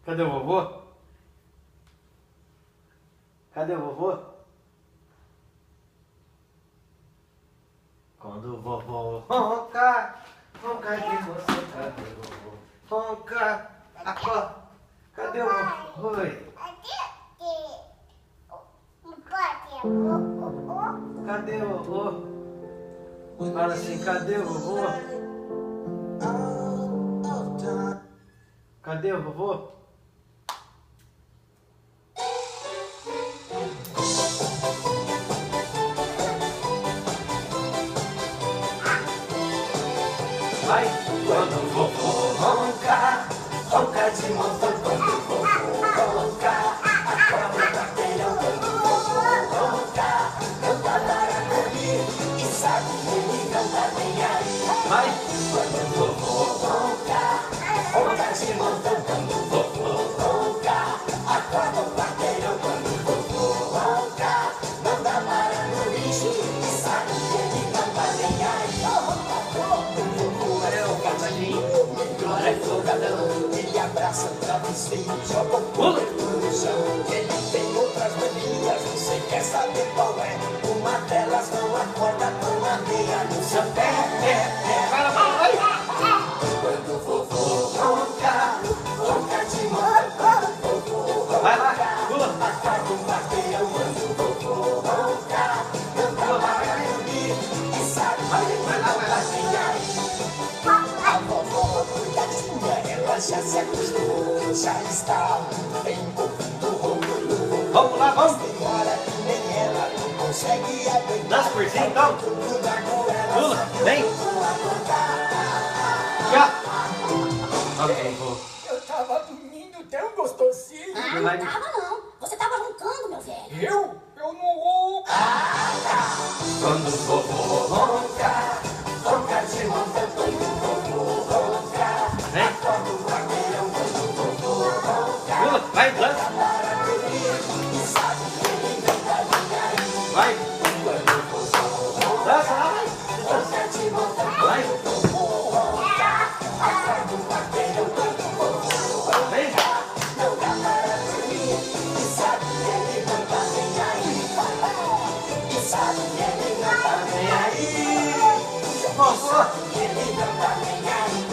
Cadê o vovô? Cadê o vovô? Quando o vovô ronca, ronca de você, cadê o vovô? Ronca, acorda. Cadê o vovô? Oi. Cadê o vovô? Fala assim, cadê o vovô? Cadê o vovô? Vai! Quando o vovô ronca, ronca de montão. Quando o vovô ronca, acorda o quarteirão. Quando o vovô ronca, canta para dormir e sabe que ele não tá nem aí. Vai! Quando o vovô ronca, ronca de montão. Quando o vovô ronca, acorda o quarteirão. Quando o vovô ronca, não dá para dormir e sabe que ele não tá nem aí. É folgadão, ele abraça o travesseiro, joga o corpo no chão. Ele tem outras manias, você quer saber qual é? Uma delas não acorda com a meia no seu pé. Quando o vovô ronca, ronca de montão. Quando o vovô ronca, acorda o quarteirão. Quando o vovô ronca, não dá para dormir e sabe que ele não tá nem aí. A vovó cuidadinha, ela já se acostumou, já está um tempo ouvindo o ronco do vovô. Vamos lá, vamos! Tem hora que nem ela não consegue aguentar. Dança por cima, então! Lula, vem! Já! Ok, vou. Eu tava dormindo tão gostosinho. Ah, não tava não. Você tava roncando, meu velho. Eu não vou. Quando o vovô ronca, ronca de montão. Quando o vovô ronca, vem! Acorda o quarteirão. Quando o vovô ronca, Lula, vai, dança! Vai! Quando o vovô ronca, dança lá, vai! Ronca de montão. Vai! Quando o vovô ronca, acorda o quarteirão. Quando o vovô ronca, vem! Não dá para dormir e sabe que ele não tá nem aí. E sabe que ele não tá nem aí. Vovô, ele não tá nem aí.